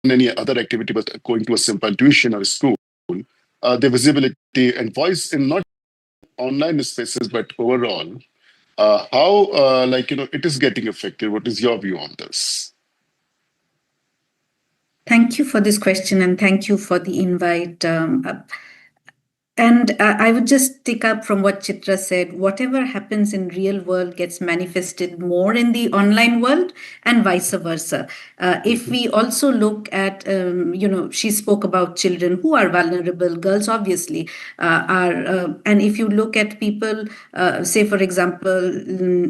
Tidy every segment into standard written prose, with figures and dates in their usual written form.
any other activity but going to a simple tuition or school, their visibility and voice in not online spaces but overall, how it is getting affected. What is your view on this? Thank you for this question and thank you for the invite. And I would just take up from what Chitra said. Whatever happens in real world gets manifested more in the online world, and vice versa. If we also look at, she spoke about children who are vulnerable, girls obviously are, and if you look at people, say for example,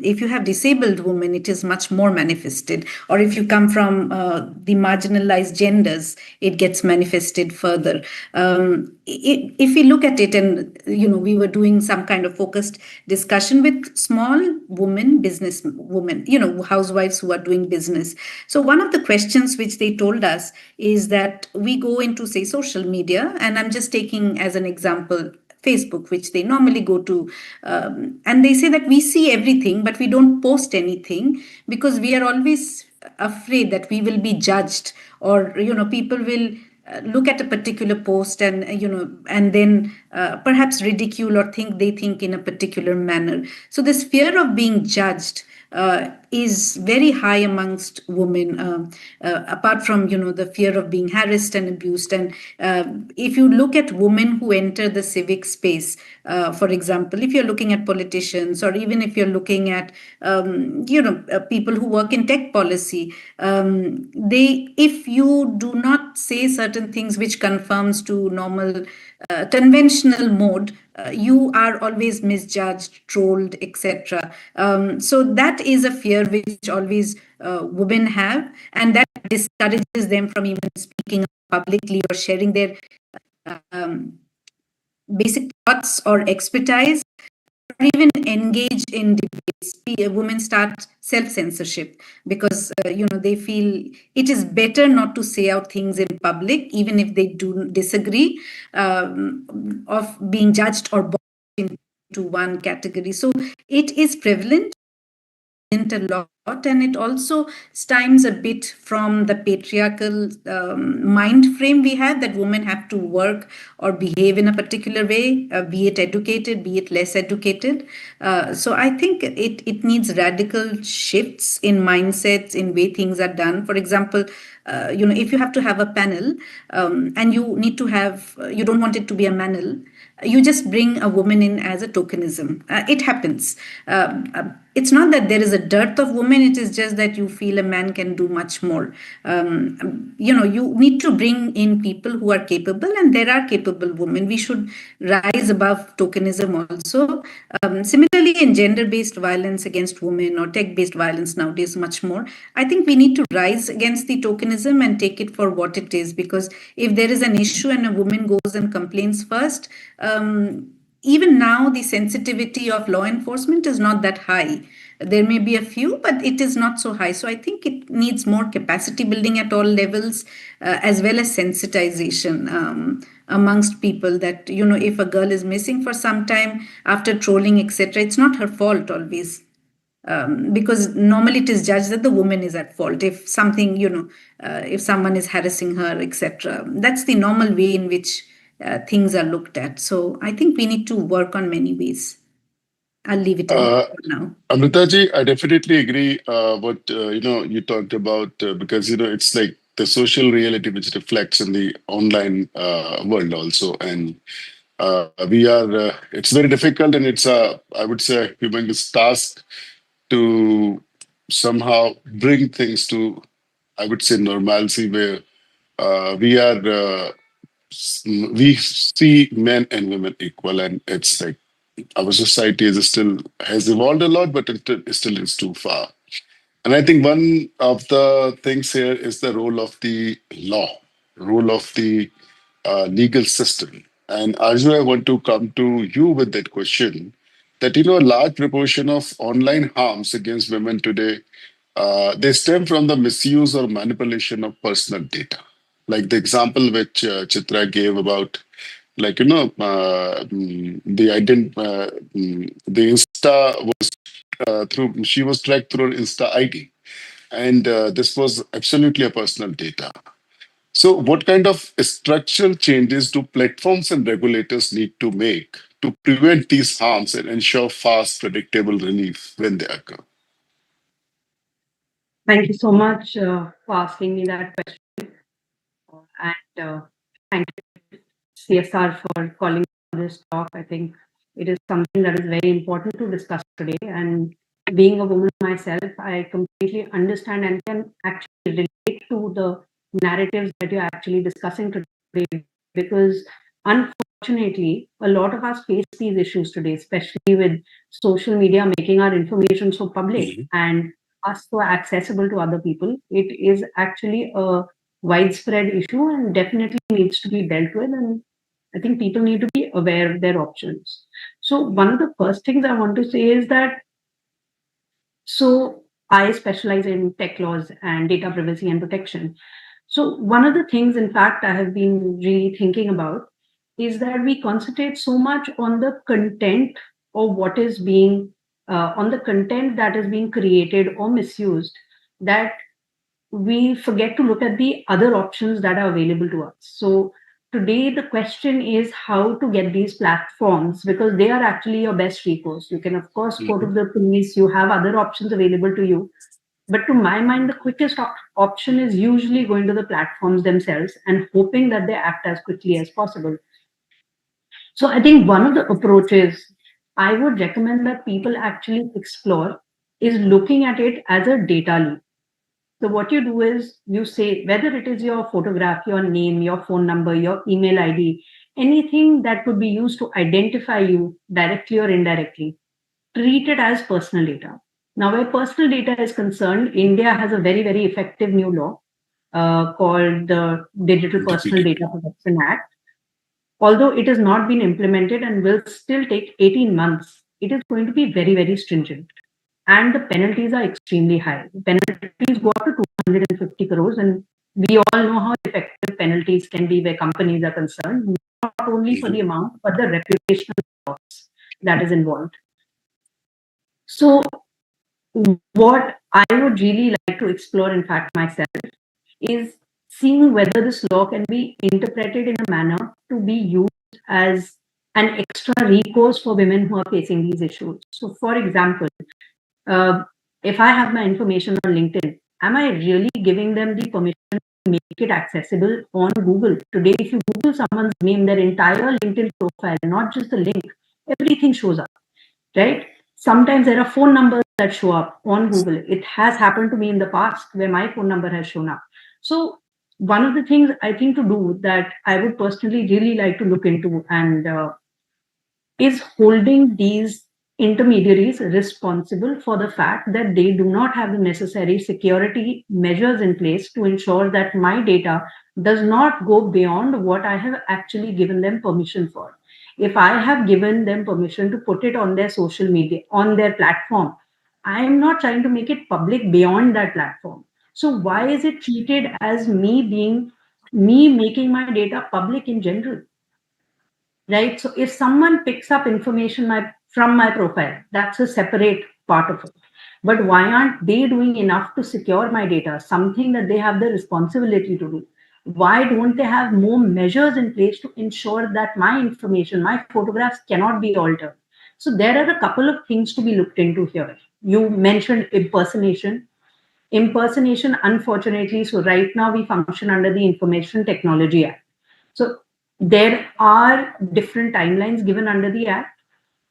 if you have disabled women, it is much more manifested. Or if you come from the marginalized genders, it gets manifested further. If we look at it, and we were doing some kind of focused discussion with small women, business women, housewives who are doing business. So one of the questions which they told us is that we go into, say, social media, and I'm just taking as an example Facebook, which they normally go to, and they say that we see everything, but we don't post anything because we are always afraid that we will be judged, or people will look at a particular post and and then perhaps ridicule or they think in a particular manner. So this fear of being judged is very high amongst women, apart from the fear of being harassed and abused. And if you look at women who enter the civic space, for example, if you're looking at politicians, or even if you're looking at people who work in tech policy, if you do not say certain things which conforms to normal conventional mode, you are always misjudged, trolled, etc. So that is a fear which always women have, and that discourages them from even speaking publicly or sharing their basic thoughts or expertise, or even engage in debates. Women start self-censorship because they feel it is better not to say out things in public, even if they do disagree, of being judged or boxed into one category. So it is prevalent a lot, and it also stems a bit from the patriarchal mind frame we have, that women have to work or behave in a particular way, be it educated, be it less educated. So I think it needs radical shifts in mindsets, in way things are done. For example, if you have to have a panel, and you need to have, you don't want it to be a manel, you just bring a woman in as a tokenism. It happens. It's not that there is a dearth of women, it is just that you feel a man can do much more. You need to bring in people who are capable, and there are capable women. We should rise above tokenism also. Similarly, in gender-based violence against women, or tech-based violence nowadays much more, I think we need to rise against the tokenism and take it for what it is, because if there is an issue and a woman goes and complains first, even now the sensitivity of law enforcement is not that high. There may be a few, but it is not so high. So I think it needs more capacity building at all levels, as well as sensitization amongst people, that if a girl is missing for some time after trolling, etc., it's not her fault always. Because normally it is judged that the woman is at fault if something, if someone is harassing her, etc. That's the normal way in which things are looked at. So I think we need to work on many ways. I'll leave it now. Amritaji, I definitely agree what you talked about, because it's like the social reality which reflects in the online world also, and it's very difficult, and it's I would say a humongous task to somehow bring things to, I would say, normalcy, where we see men and women equal, and it's like our society has evolved a lot, but it still is too far. And I think one of the things here is the role of the law, role of the legal system. And Arzu, I want to come to you with that question, that a large proportion of online harms against women today, they stem from the misuse or manipulation of personal data. Like the example which Chitra gave about, like the Insta was she was tracked through her Insta ID, and this was absolutely a personal data. So, what kind of structural changes do platforms and regulators need to make to prevent these harms and ensure fast, predictable relief when they occur? Thank you so much for asking me that question. And thank you, CSR, for calling this talk. I think it is something that is very important to discuss today. And being a woman myself, I completely understand and can actually relate to the narratives that you're actually discussing today, because unfortunately, a lot of us face these issues today, especially with social media making our information so public and us so accessible to other people. It is actually a widespread issue and definitely needs to be dealt with. And I think people need to be aware of their options. So, one of the first things I want to say is that I specialize in tech laws and data privacy and protection. So, one of the things, in fact, I have been really thinking about is that we concentrate so much on the content or what is being on the content that is being created or misused, that we forget to look at the other options that are available to us. So today the question is how to get these platforms, because they are actually your best recourse. You can of course go to Mhm. the police, you have other options available to you. But to my mind, the quickest option is usually going to the platforms themselves and hoping that they act as quickly as possible. So I think one of the approaches I would recommend that people actually explore is looking at it as a data leak. So what you do is you say whether it is your photograph, your name, your phone number, your email ID, anything that could be used to identify you directly or indirectly, treat it as personal data. Now, where personal data is concerned, India has a very, very effective new law called the Digital Personal DPDP. Data Protection Act. Although it has not been implemented and will still take 18 months, it is going to be very, very stringent. And the penalties are extremely high. The penalties go up to 250 crores, and we all know how effective penalties can be where companies are concerned, not only for the Mhm. amount, but the reputational loss that is involved. So, what I would really like to explore, in fact, myself, is seeing whether this law can be interpreted in a manner to be used as an extra recourse for women who are facing these issues. So, for example, uh, if I have my information on LinkedIn, am I really giving them the permission to make it accessible on Google? Today, if you Google someone's name, their entire LinkedIn profile, not just the link, everything shows up, right? Sometimes there are phone numbers that show up on Google. It has happened to me in the past where my phone number has shown up. So, one of the things I think to do that I would personally really like to look into and is holding these intermediaries responsible for the fact that they do not have the necessary security measures in place to ensure that my data does not go beyond what I have actually given them permission for. If I have given them permission to put it on their social media, on their platform, I am not trying to make it public beyond that platform. So why is it treated as me making my data public in general? Right? So if someone picks up information from my profile, that's a separate part of it. But why aren't they doing enough to secure my data? Something that they have the responsibility to do. Why don't they have more measures in place to ensure that my information, my photographs cannot be altered? So there are a couple of things to be looked into here. You mentioned impersonation. Impersonation, unfortunately, so right now we function under the Information Technology Act. So there are different timelines given under the act.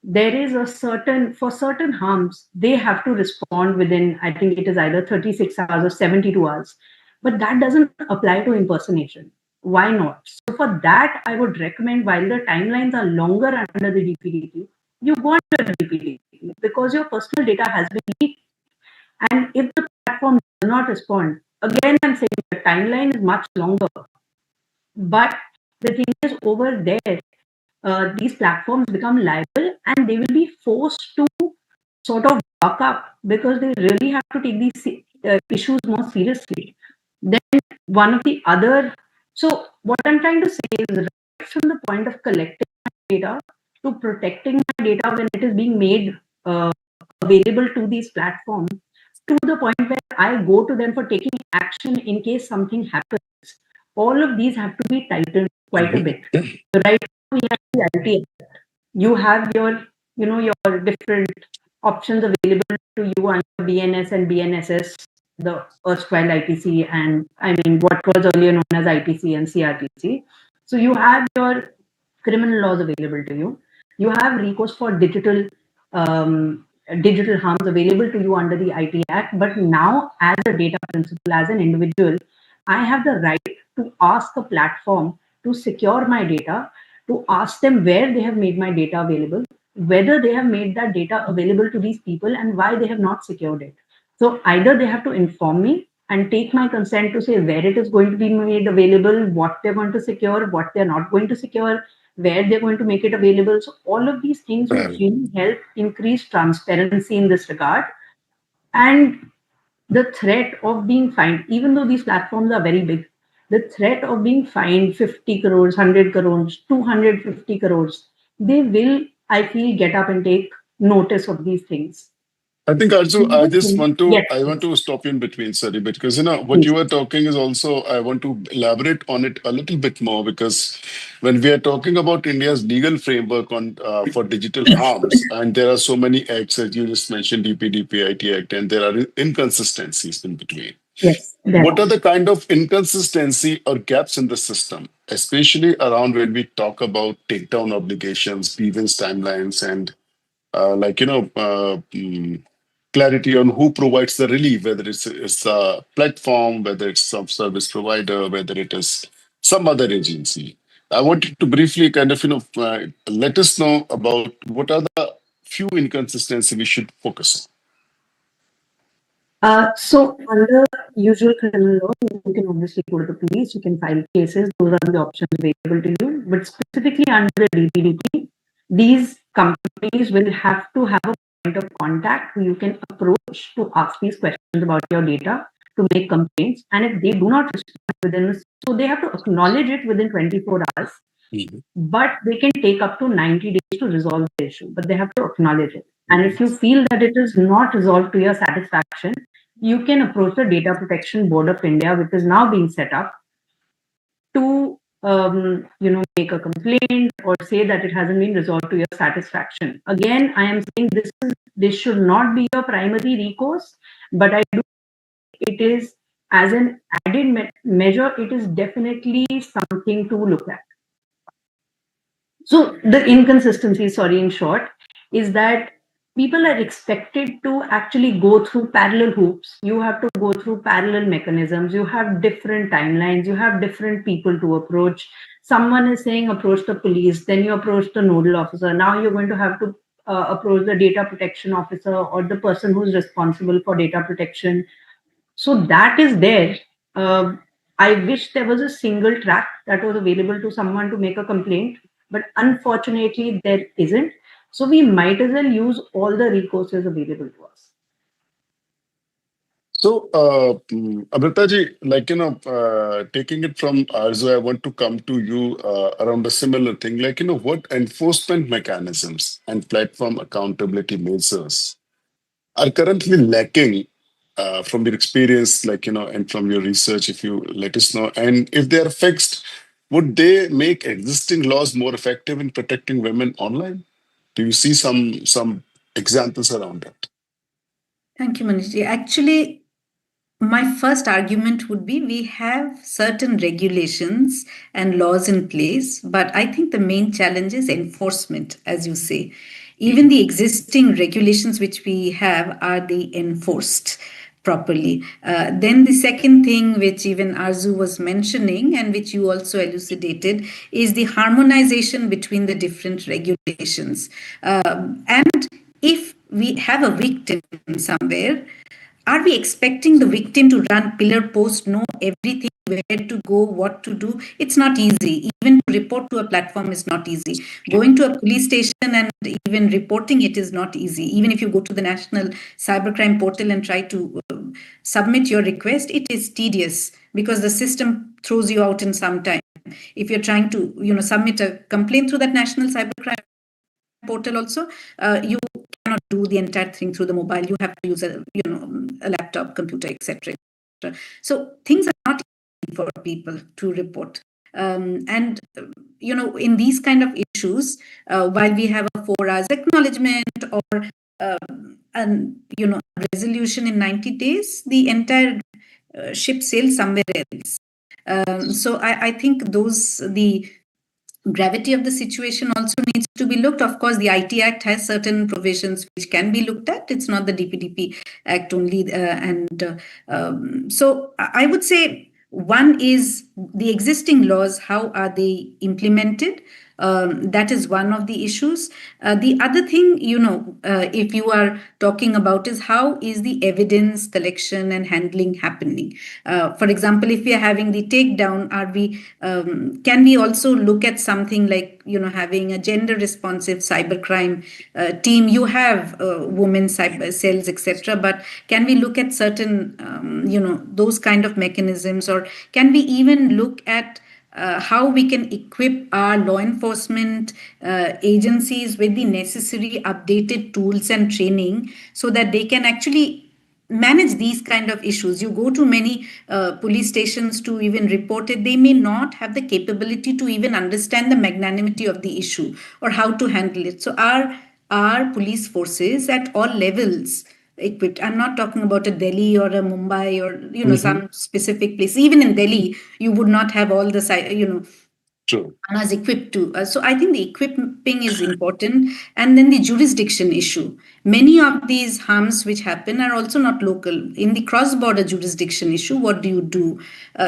There is a certain, for certain harms, they have to respond within, I think it is either 36 hours or 72 hours. But that doesn't apply to impersonation. Why not? So for that, I would recommend while the timelines are longer under the DPDP, you go under the DPDP because your personal data has been leaked. And if the platform does not respond, again, I'm saying the timeline is much longer. But the thing is, over there, these platforms become liable and they will be forced to sort of buck up because they really have to take these issues more seriously. Then, one of the other, so what I'm trying to say is, right from the point of collecting data to protecting my data when it is being made available to these platforms, to the point where I go to them for taking action in case something happens. all of these have to be tightened quite a bit. So right now we have the IT. You have your, your different options available to you under BNS and BNSS, the erstwhile ITC, and I mean what was earlier known as ITC and CRTC. So you have your criminal laws available to you. You have recourse for digital harms available to you under the IT Act. But now, as a data principal, as an individual, I have the right to ask a platform to secure my data, to ask them where they have made my data available, whether they have made that data available to these people, and why they have not secured it. So either they have to inform me and take my consent to say where it is going to be made available, what they're going to secure, what they're not going to secure, where they're going to make it available. So all of these things will really help increase transparency in this regard. And the threat of being fined, even though these platforms are very big, the threat of being fined 50 crores, 100 crores, 250 crores, they will, I feel, get up and take notice of these things. I think, Arzu, I Yes. want to stop you in between, sorry, because what you were talking is also, I want to elaborate on it a little bit more, because when we are talking about India's legal framework on for digital harms, and there are so many acts, as you just mentioned, DPDP, IT Act, and there are inconsistencies in between. Yes. What are the kind of inconsistency or gaps in the system, especially around when we talk about takedown obligations, grievance timelines, and clarity on who provides the relief, whether it's a platform, whether it's some service provider, whether it is some other agency. I wanted to briefly kind of, let us know about what are the few inconsistencies we should focus So under usual criminal law, you can obviously go to the police, you can file cases, those are the options available to you. But specifically under the DPDP, these companies will have to have a point of contact who you can approach to ask these questions about your data, to make complaints. And if they do not respond within this, so they have to acknowledge it within 24 hours, but they can take up to 90 days to resolve the issue, but they have to acknowledge it. And if you feel that it is not resolved to your satisfaction, you can approach the Data Protection Board of India, which is now being set up, to make a complaint or say that it hasn't been resolved to your satisfaction. Again, I am saying this should not be your primary recourse, but I do it is as an added measure. It is definitely something to look at. So the inconsistency, sorry, in short, is that people are expected to actually go through parallel hoops. You have to go through parallel mechanisms. You have different timelines. You have different people to approach. Someone is saying approach the police, then you approach the nodal officer. Now you're going to have to approach the data protection officer or the person who's responsible for data protection. So that is there. I wish there was a single track that was available to someone to make a complaint, but unfortunately there isn't. So we might as well use all the recourses available to us. So, Amrita ji, taking it from Arzu, I want to come to you around a similar thing. What enforcement mechanisms and platform accountability measures are currently lacking from your experience, and from your research, if you let us know. And if they are fixed, would they make existing laws more effective in protecting women online? Do you see some examples around that? Thank you, Manish. Actually, my first argument would be we have certain regulations and laws in place, but I think the main challenge is enforcement, as you say. Even the existing regulations which we have, are they enforced properly? Then the second thing which even Arzu was mentioning and which you also elucidated is the harmonization between the different regulations. And if we have a victim somewhere, are we expecting the victim to run pillar post, know everything, where to go, what to do? It's not easy. Even to report to a platform is not easy. Going to a police station and even reporting it is not easy. Even if you go to the National Cybercrime Portal and try to submit your request, it is tedious because the system throws you out in some time. If you're trying to, submit a complaint through that National Cybercrime Portal also, you cannot do the entire thing through the mobile. You have to use a laptop, computer, etc. So things are not for people to report. And in these kind of issues, while we have a 4 hours acknowledgement or resolution in 90 days, the entire ship sails somewhere else. So I think the gravity of the situation also needs to be looked. Of course, the IT Act has certain provisions which can be looked at. It's not the DPDP Act only. So I would say one is the existing laws, how are they implemented? That is one of the issues. The other thing, if you are talking about is how is the evidence collection and handling happening? For example, if we are having the takedown, can we also look at something like, having a gender responsive cybercrime team? You have women cyber cells, etc. But can we look at certain, those kind of mechanisms, or can we even look at how we can equip our law enforcement agencies with the necessary updated tools and training so that they can actually manage these kind of issues? You go to many police stations to even report it, they may not have the capability to even understand the magnanimity of the issue or how to handle it. So our police forces at all levels equipped? I'm not talking about a Delhi or a Mumbai or some specific place. Even in Delhi, you would not have all the True. as equipped to. So I think the equipping is important. And then the jurisdiction issue. Many of these harms which happen are also not local. In the cross-border jurisdiction issue, what do you do?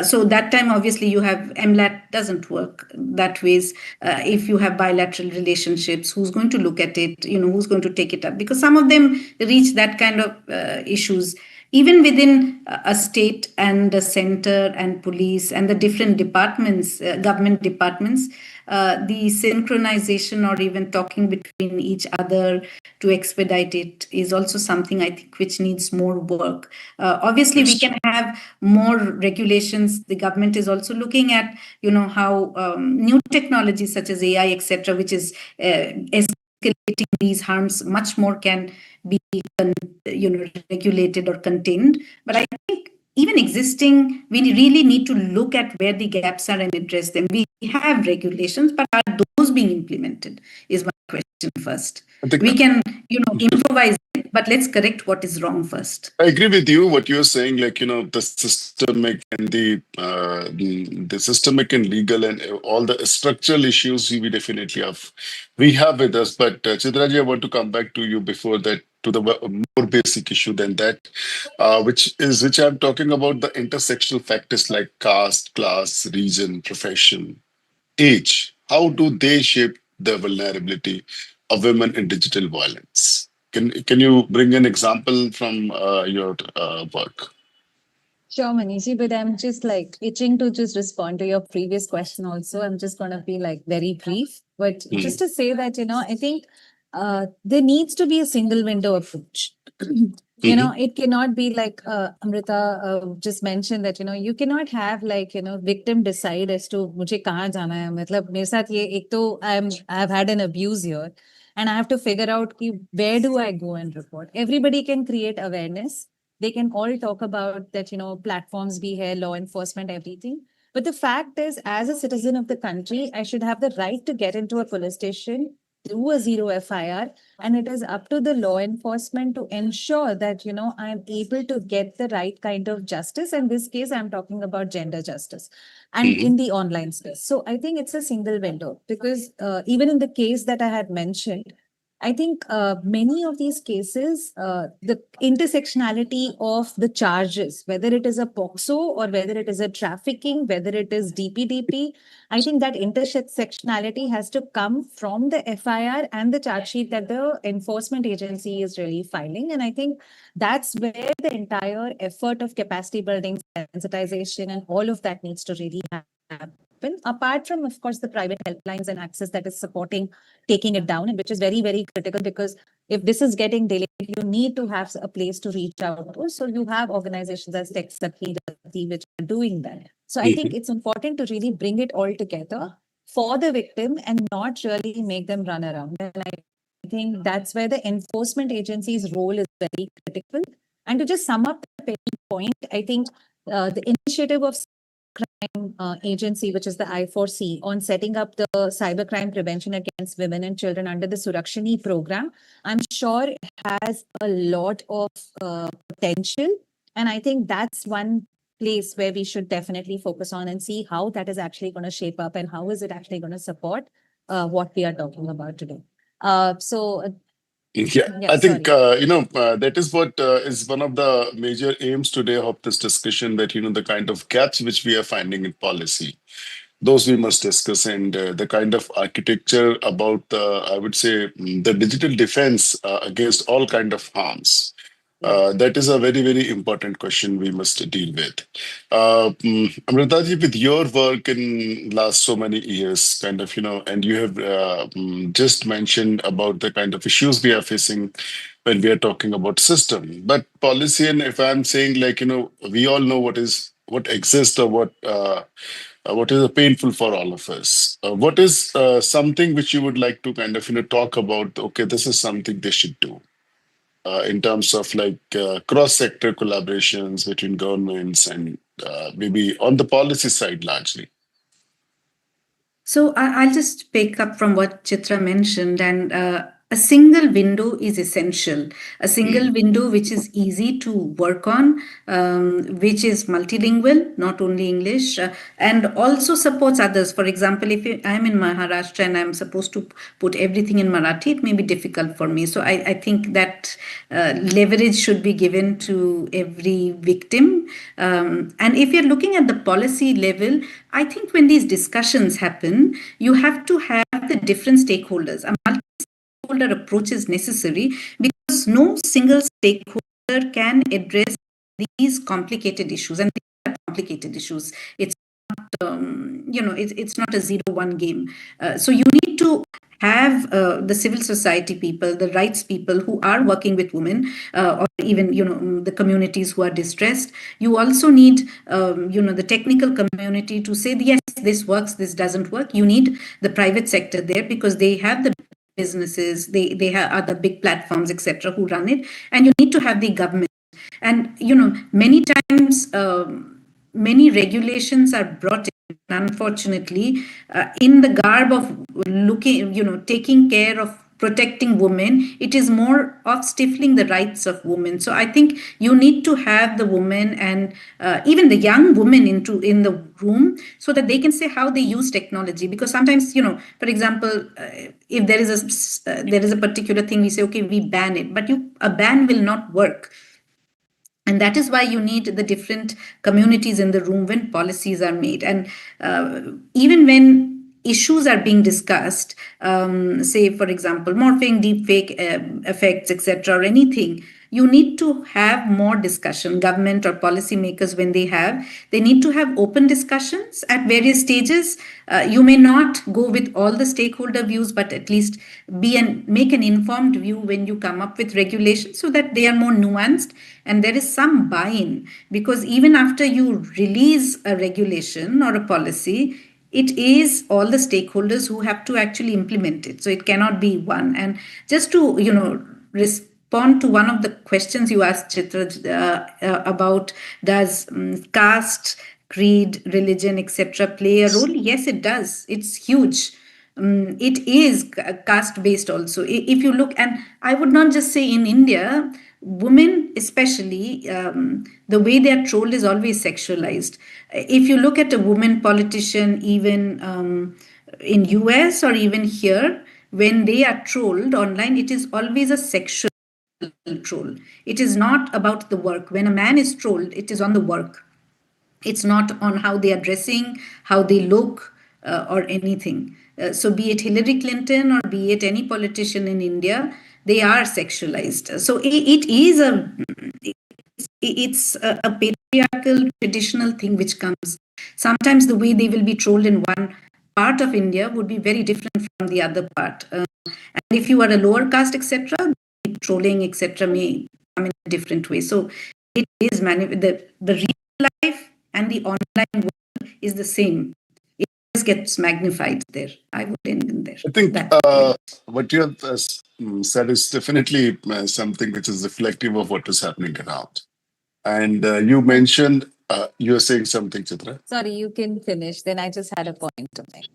So that time, obviously, you have MLAT doesn't work that ways. If you have bilateral relationships, who's going to look at it? Who's going to take it up? Because some of them reach that kind of issues. Even within a state and a center and police and the different departments, government departments, the synchronization or even talking between each other to expedite it is also something I think which needs more work. Obviously, we can have more regulations. The government is also looking at, how new technologies such as AI, etc., which is escalating these harms much more, can be regulated or contained. But I think even existing, we really need to look at where the gaps are and address them. We have regulations, but are those being implemented is my question first. We can improvise it, but let's correct what is wrong first. I agree with you. What you're saying, like the systemic and the systemic and legal and all the structural issues we definitely have with us. But Chitraji, I want to come back to you before that, to the more basic issue than that, which I'm talking about, the intersectional factors like caste, class, region, profession, age. How do they shape the vulnerability of women in digital violence? Can you bring an example from your work? Sure, Manishi, but I'm just like itching to just respond to your previous question also. I'm just going to be like very brief, but just to say that, I think there needs to be a single window approach. It cannot be like Amrita just mentioned that, you cannot have like, victim decide as to mujhe kahan jana hai. Matlab, mere sath ye, ek to I've had an abuse here and I have to figure out ki, where do I go and report? Everybody can create awareness. They can all talk about that, platforms be here, law enforcement, everything. But the fact is, as a citizen of the country, I should have the right to get into a police station, do a zero FIR, and it is up to the law enforcement to ensure that, I'm able to get the right kind of justice. In this case, I'm talking about gender justice and in the online space. So I think it's a single window because even in the case that I had mentioned, I think many of these cases, the intersectionality of the charges, whether it is a POXO or whether it is a trafficking, whether it is DPDP, I think that intersectionality has to come from the FIR and the charge sheet that the enforcement agency is really filing. And I think that's where the entire effort of capacity building, sensitization, and all of that needs to really happen. Apart from, of course, the private helplines and access that is supporting taking it down, and which is very, very critical because if this is getting delayed, you need to have a place to reach out to. So you have organizations as Tech Sakhi, which are doing that. So I think it's important to really bring it all together for the victim and not really make them run around. And I think that's where the enforcement agency's role is very critical. And to just sum up the point, I think the initiative of crime agency, which is the I4C, on setting up the cybercrime prevention against women and children under the Surakshini program, I'm sure it has a lot of potential. And I think that's one place where we should definitely focus on and see how that is actually going to shape up and how is it actually going to support what we are talking about today. Yeah, Yeah, I think sorry. that is what is one of the major aims today of this discussion. That the kind of gaps which we are finding in policy, those we must discuss, and the kind of architecture about I would say the digital defense against all kind of harms. That is a very, very important question we must deal with. Amritaji, with your work in last so many years, kind of, and you have just mentioned about the kind of issues we are facing when we are talking about system. But policy, and if I'm saying like, we all know what exists or what is painful for all of us. What is something which you would like to kind of, talk about? Okay, this is something they should do in terms of like cross-sector collaborations between governments and maybe on the policy side largely. So I'll just pick up from what Chitra mentioned, and a single window is essential. A single window which is easy to work on, which is multilingual, not only English, and also supports others. For example, if I'm in Maharashtra and I'm supposed to put everything in Marathi, it may be difficult for me. So I think that leverage should be given to every victim. And if you're looking at the policy level, I think when these discussions happen, you have to have the different stakeholders. A multi-stakeholder approach is necessary because no single stakeholder can address these complicated issues, and these are complicated issues. It's not, it's not a 0-1 game. So you need to have the civil society people, the rights people who are working with women, or even the communities who are distressed. You also need the technical community to say, yes, this works, this doesn't work. You need the private sector there because they have the businesses, they have other big platforms, etc., who run it, and you need to have the government. And many times many regulations are brought in, unfortunately, in the garb of taking care of protecting women. It is more of stifling the rights of women. So I think you need to have the women and even the young women in the room so that they can say how they use technology. Because sometimes, for example, if there is a particular thing, we say, okay, we ban it, but a ban will not work. And that is why you need the different communities in the room when policies are made. And even when issues are being discussed, say, for example, morphing, deepfake effects, etc., or anything, you need to have more discussion. Government or policymakers, when they need to have open discussions at various stages. You may not go with all the stakeholder views, but at least make an informed view when you come up with regulations so that they are more nuanced and there is some buy-in. Because even after you release a regulation or a policy, it is all the stakeholders who have to actually implement it. So it cannot be one. And just to, respond to one of the questions you asked, Chitra, about does caste, creed, religion, etc., play a role? Yes, it does. It's huge. It is caste based also. If you look, and I would not just say in India, women especially, the way they are trolled is always sexualized. If you look at a woman politician, even in US or even here, when they are trolled online, it is always a sexual troll. It is not about the work. When a man is trolled, it is on the work. It's not on how they are dressing, how they look, or anything. So be it Hillary Clinton or be it any politician in India, they are sexualized. So it's a patriarchal traditional thing which comes. Sometimes the way they will be trolled in one part of India would be very different from the other part. And if you are a lower caste, etc., trolling, etc., may come in a different way. So it is the real life and the online world is the same. It just gets magnified there. I would end in there. I think what you have said is definitely something which is reflective of what is happening around. And you mentioned You were saying something, Chitra. Sorry, you can finish. Then I just had a point to make.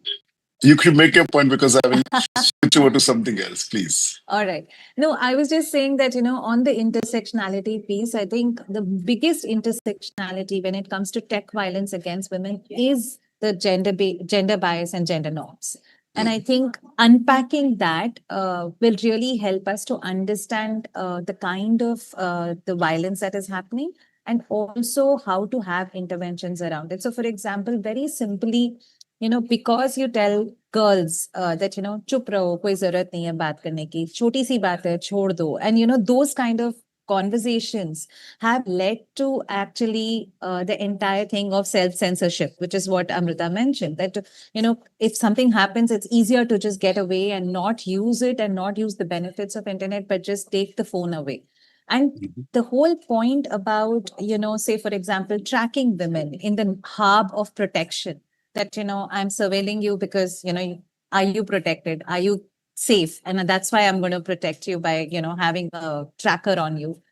You could make your point because I will switch over to something else, please. All right. No, I was just saying that, on the intersectionality piece, I think the biggest intersectionality when it comes to tech violence against women is the gender bias and gender norms. And I think unpacking that will really help us to understand the kind of the violence that is happening and also how to have interventions around it. So, for example, very simply, because you tell girls that, chup raho, koi zarurat nahi hai baat karne ki, choti si baat hai, chhod do. And, those kind of conversations have led to actually the entire thing of self-censorship, which is what Amrita mentioned, that, if something happens, it's easier to just get away and not use it and not use the benefits of internet, but just take the phone away. And the whole point about, say, for example, tracking women in the hub of protection, that, I'm surveilling you because, are you protected? Are you safe? And that's why I'm going to protect you by, having a tracker on you,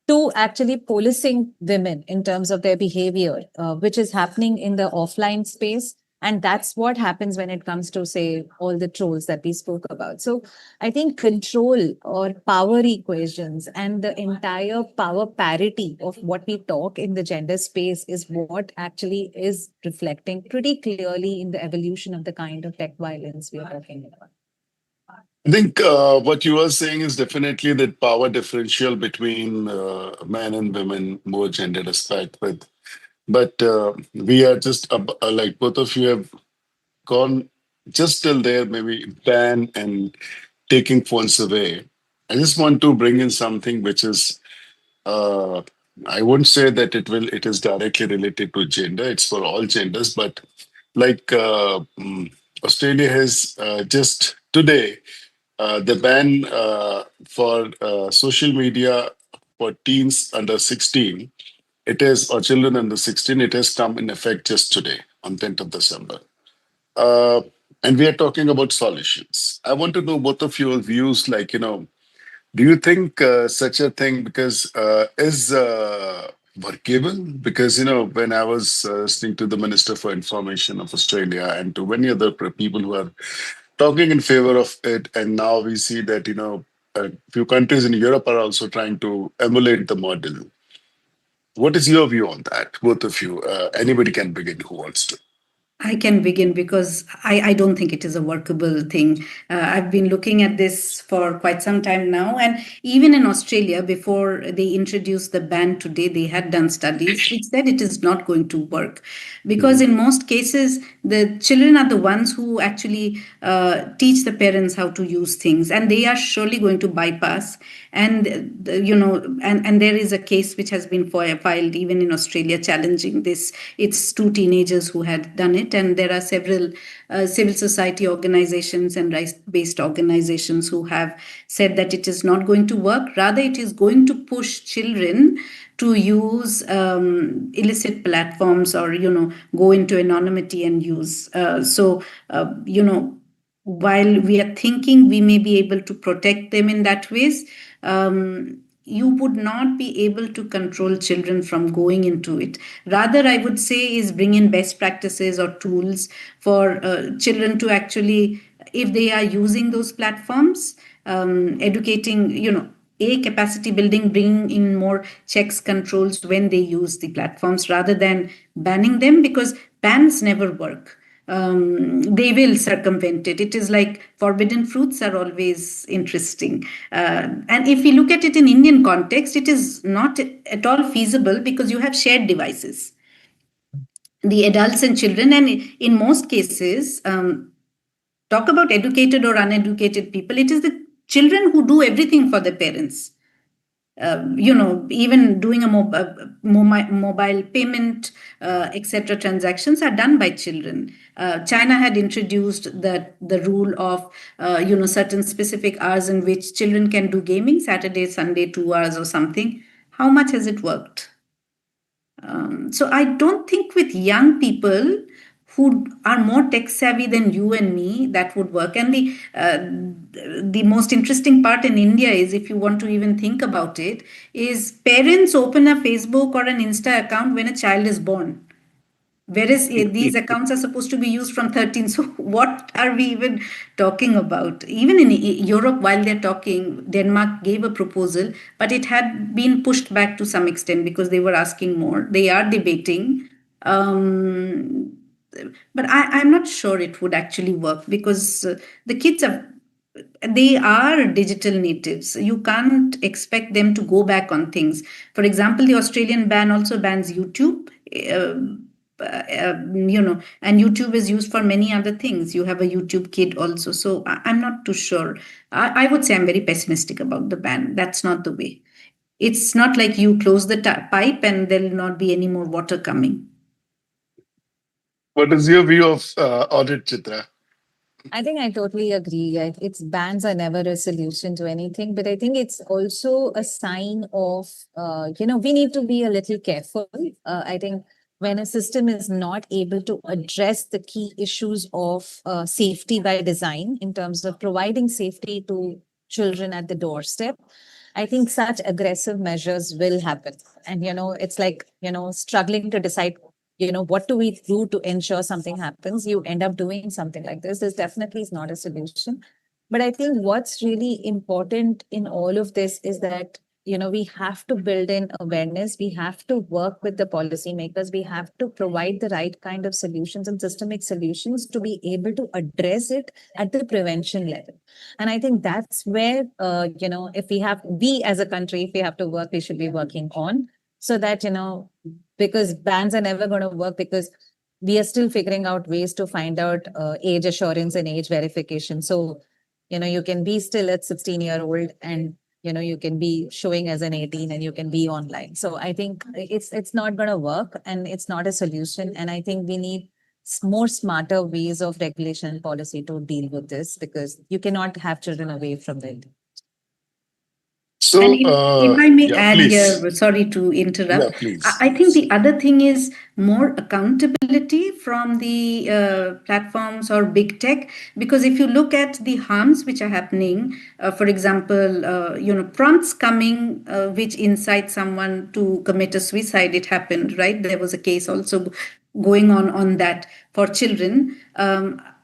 to actually policing women in terms of their behavior, which is happening in the offline space. And that's what happens when it comes to, say, all the trolls that we spoke about. So I think control or power equations and the entire power parity of what we talk in the gender space is what actually is reflecting pretty clearly in the evolution of the kind of tech violence we are talking about. I think what you are saying is definitely that power differential between men and women, more gendered aspect. But we are just like both of you have gone just till there, maybe ban and taking phones away. I just want to bring in something which is, I wouldn't say that it is directly related to gender. It's for all genders, but like Australia has just today the ban for social media for teens under 16, it is, or children under 16, it has come in effect just today on 10th of December. Uh, and we are talking about solutions. I want to know both of your views, like, do you think such a thing because is workable? Because, when I was listening to the Minister for Information of Australia and to many other people who are talking in favor of it, and now we see that, a few countries in Europe are also trying to emulate the model. What is your view on that, both of you? Anybody can begin who wants to. I can begin because I don't think it is a workable thing. I've been looking at this for quite some time now. And even in Australia, before they introduced the ban today, they had done studies which said it is not going to work. Because in most cases, the children are the ones who actually teach the parents how to use things. And they are surely going to bypass. And, and there is a case which has been filed even in Australia challenging this. It's two teenagers who had done it. And there are several civil society organizations and rights-based organizations who have said that it is not going to work. Rather, it is going to push children to use illicit platforms or, go into anonymity and use. While we are thinking we may be able to protect them in that ways, you would not be able to control children from going into it. Rather, I would say is bring in best practices or tools for children to actually, if they are using those platforms, educating, capacity building, bringing in more checks, controls when they use the platforms rather than banning them, because bans never work. They will circumvent it. It is like forbidden fruits are always interesting. And if we look at it in Indian context, it is not at all feasible because you have shared devices, the adults and children. And in most cases, talk about educated or uneducated people, it is the children who do everything for the parents. Even doing a mobile payment, etc. transactions are done by children. China had introduced the rule of, certain specific hours in which children can do gaming, Saturday, Sunday, 2 hours or something. How much has it worked? So I don't think with young people who are more tech savvy than you and me, that would work. And the most interesting part in India is, if you want to even think about it, is parents open a Facebook or an Insta account when a child is born. Whereas these accounts are supposed to be used from 13. So what are we even talking about? Even in Europe, while they're talking, Denmark gave a proposal, but it had been pushed back to some extent because they were asking more. They are debating. But I'm not sure it would actually work, because the kids they are digital natives. You can't expect them to go back on things. For example, the Australian ban also bans YouTube. And YouTube is used for many other things. You have a YouTube Kid also. So I'm not too sure. I would say I'm very pessimistic about the ban. That's not the way. It's not like you close the pipe and there'll not be any more water coming. What is your view of audit, Chitra? I think I totally agree. It's bans are never a solution to anything, but I think it's also a sign of, we need to be a little careful. I think when a system is not able to address the key issues of safety by design, in terms of providing safety to children at the doorstep, I think such aggressive measures will happen. And, it's like, struggling to decide, what do we do to ensure something happens? You end up doing something like this. This definitely is not a solution. But I think what's really important in all of this is that, we have to build in awareness. We have to work with the policymakers. We have to provide the right kind of solutions and systemic solutions to be able to address it at the prevention level. And I think that's where, if we as a country, if we have to work, we should be working on, so that, because bans are never going to work, because we are still figuring out ways to find out age assurance and age verification. So, you can be still at 16-year-old and, you can be showing as an 18 and you can be online. So I think it's not going to work, and it's not a solution. And I think we need more smarter ways of regulation and policy to deal with this, because you cannot have children away from the internet. So, And if I may add please. here, sorry to interrupt. Yeah, please. I think the other thing is more accountability from the platforms or big tech, because if you look at the harms which are happening, for example, prompts coming which incite someone to commit a suicide. It happened, right? There was a case also going on that for children.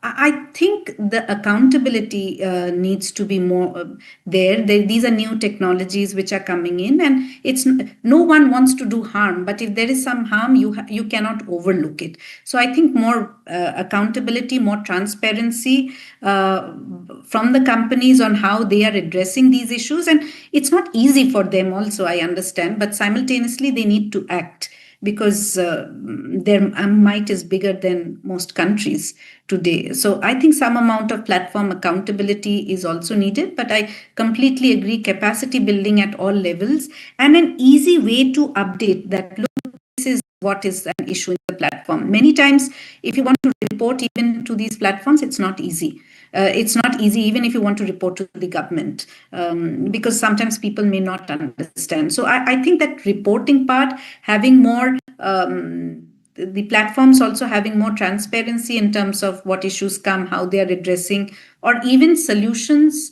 I think the accountability needs to be more there. These are new technologies which are coming in, and it's no one wants to do harm. But if there is some harm, you cannot overlook it. So I think more accountability, more transparency from the companies on how they are addressing these issues. And it's not easy for them also, I understand, but simultaneously they need to act, because their might is bigger than most countries today. So I think some amount of platform accountability is also needed, but I completely agree, capacity building at all levels, and an easy way to update that. Look, this is what is an issue in the platform. Many times, if you want to report even to these platforms, it's not easy. It's not easy even if you want to report to the government, because sometimes people may not understand. So I think that reporting part, having more, the platforms also having more transparency in terms of what issues come, how they are addressing, or even solutions,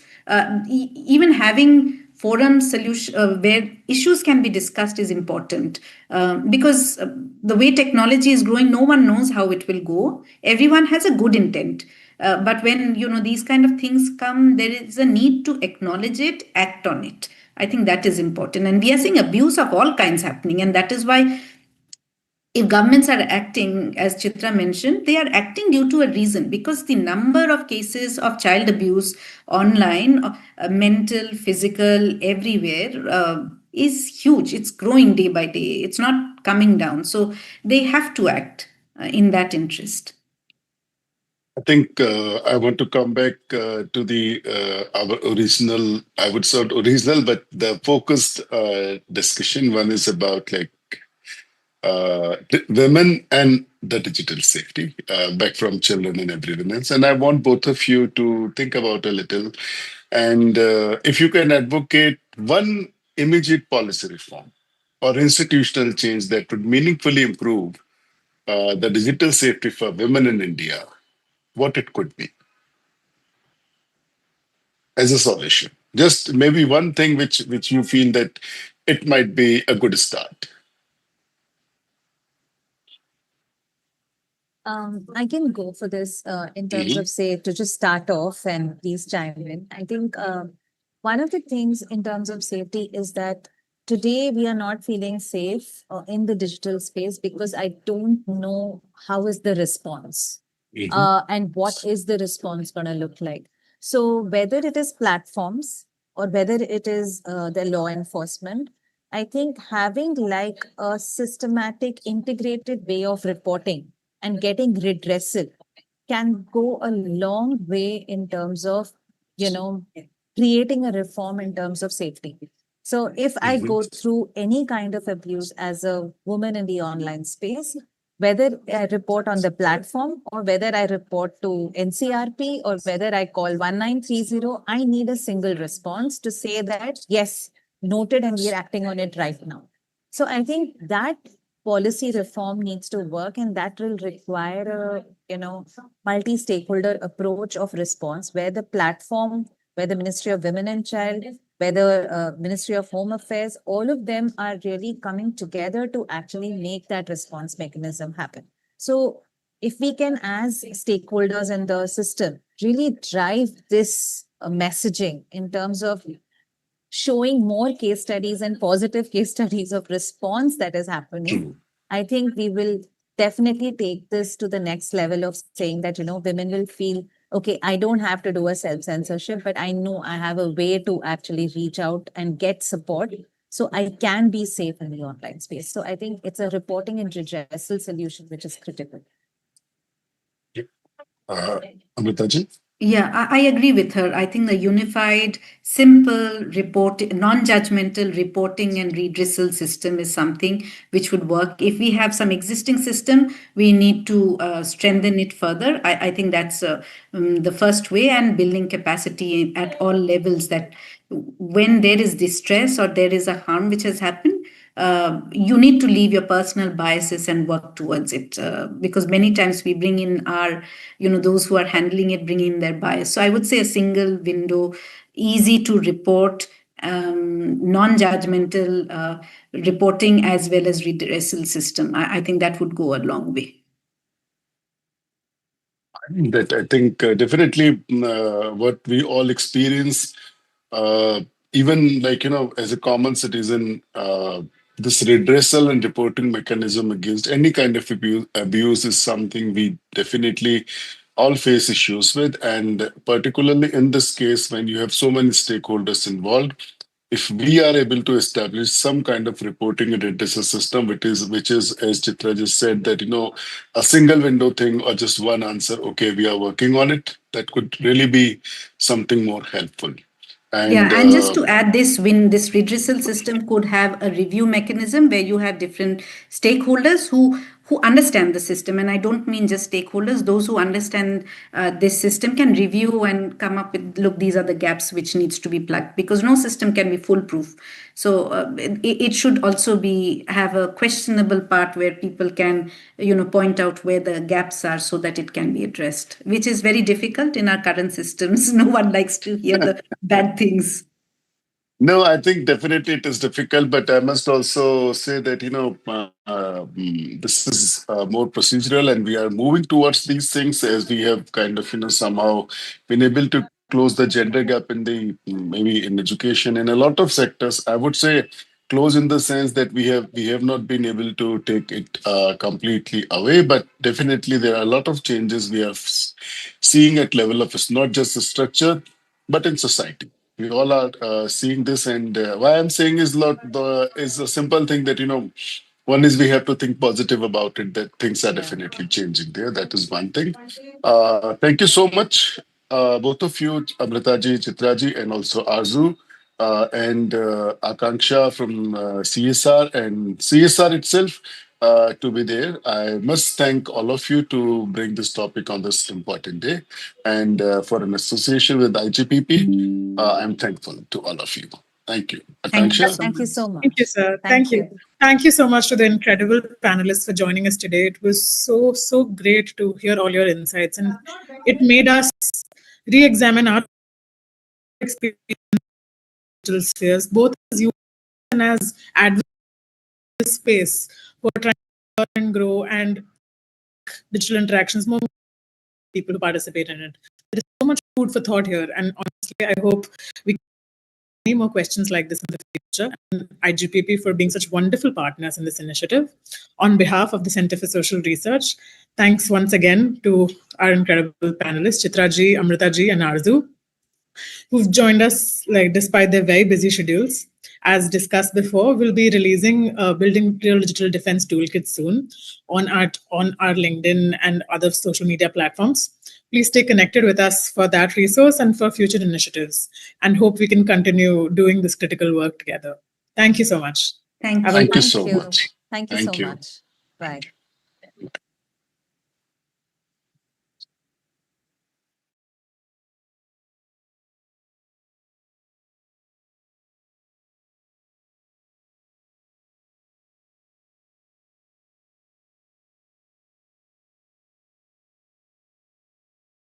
even having forum solution where issues can be discussed is important, because the way technology is growing, no one knows how it will go. Everyone has a good intent. But when these kind of things come, there is a need to acknowledge it, act on it. I think that is important. And we are seeing abuse of all kinds happening. And that is why, if governments are acting, as Chitra mentioned, they are acting due to a reason, because the number of cases of child abuse online, mental, physical, everywhere, is huge. It's growing day by day. It's not coming down. So they have to act in that interest. I think I want to come back to the our original, I would say original, but the focused discussion. One is about women and the digital safety, back from children and everyone else. And I want both of you to think about a little, and if you can advocate one immediate policy reform or institutional change that would meaningfully improve the digital safety for women in India, what it could be as a solution? Just maybe one thing which you feel that it might be a good start. I can go for this in terms Hmm. of, say, to just start off and please chime in. I think one of the things in terms of safety is that today we are not feeling safe in the digital space because I don't know how is the response Hmm. and what is the response going to look like. So whether it is platforms or whether it is the law enforcement, I think having like a systematic, integrated way of reporting and getting redressal can go a long way in terms of, you know, creating a reform in terms of safety. So if I Hmm. go through any kind of abuse as a woman in the online space, whether I report on the platform or whether I report to NCRP or whether I call 1930, I need a single response to say that, yes, noted and we are acting on it right now. So I think that policy reform needs to work, and that will require a multi-stakeholder approach of response where the platform, where the Ministry of Women and Child, where the Ministry of Home Affairs, all of them are really coming together to actually make that response mechanism happen. So if we can, as stakeholders in the system, really drive this messaging in terms of showing more case studies and positive case studies of response that is happening, True. I think we will definitely take this to the next level of saying that, women will feel, okay, I don't have to do a self censorship, but I know I have a way to actually reach out and get support. So I can be safe in the online space. So I think it's a reporting and redressal solution, which is critical. Uh, Amritaji? Yeah, I agree with her. I think the unified, simple report, non-judgmental reporting and redressal system is something which would work. If we have some existing system, we need to strengthen it further. I think that's the first way, and building capacity at all levels, that when there is distress or there is a harm which has happened, you need to leave your personal biases and work towards it, because many times we bring in our, those who are handling it bring in their bias. So I would say a single window, easy to report, non-judgmental reporting as well as redressal system. I think that would go a long way. That I think definitely what we all experience, uh, even like, as a common citizen, this redressal and reporting mechanism against any kind of abuse is something we definitely all face issues with. And particularly in this case, when you have so many stakeholders involved, if we are able to establish some kind of reporting and redressal system, which is as Chitra just said, that a single window thing or just one answer, okay, we are working on it, that could really be something more helpful. Yeah, And and just to add this, when this redressal system could have a review mechanism where you have different stakeholders who understand the system, and I don't mean just stakeholders, those who understand this system can review and come up with, look, these are the gaps which needs to be plugged, because no system can be foolproof. So it should also be have a questionable part where people can point out where the gaps are so that it can be addressed, which is very difficult in our current systems. No one likes to hear the bad things. no, I think definitely it is difficult, but I must also say that, this is more procedural and we are moving towards these things as we have kind of, somehow been able to close the gender gap in maybe in education, in a lot of sectors. I would say close in the sense that we have not been able to take it completely away, but definitely there are a lot of changes we are seeing at level of, it's not just the structure, but in society. We all are seeing this, and why I'm saying is a simple thing that one is we have to think positive about it. That things are definitely changing there. That is one thing. Thank you so much, both of you, Amritaji, Chitraji, and also Arzu, and Akanksha from CSR and CSR itself to be there. I must thank all of you to bring this topic on this important day, and for an association with IGPP. I'm thankful to all of you. Thank you. Thank you Akanksha? so Thank you much. so Thank you, much. sir. Thank Thank you. you. Thank you so much to the incredible panelists for joining us today. It was so great to hear all your insights, and it made us re-examine our experience in digital spheres, both as you and as advocates in this space who are trying to learn and grow and digital interactions more people who participate in it. There is so much food for thought here, and honestly, I hope we can have many more questions like this in the future. And IGPP for being such wonderful partners in this initiative. On behalf of the Center for Social Research, thanks once again to our incredible panelists, Chitra ji, Amrita ji, and Arzu, who've joined us despite their very busy schedules. As discussed before, we'll be releasing Building Real Digital Defense Toolkit soon on our LinkedIn and other social media platforms. Please stay connected with us for that resource and for future initiatives, and hope we can continue doing this critical work together. Thank you so much. Thank you. Thank you so much. Thank you so much. Bye.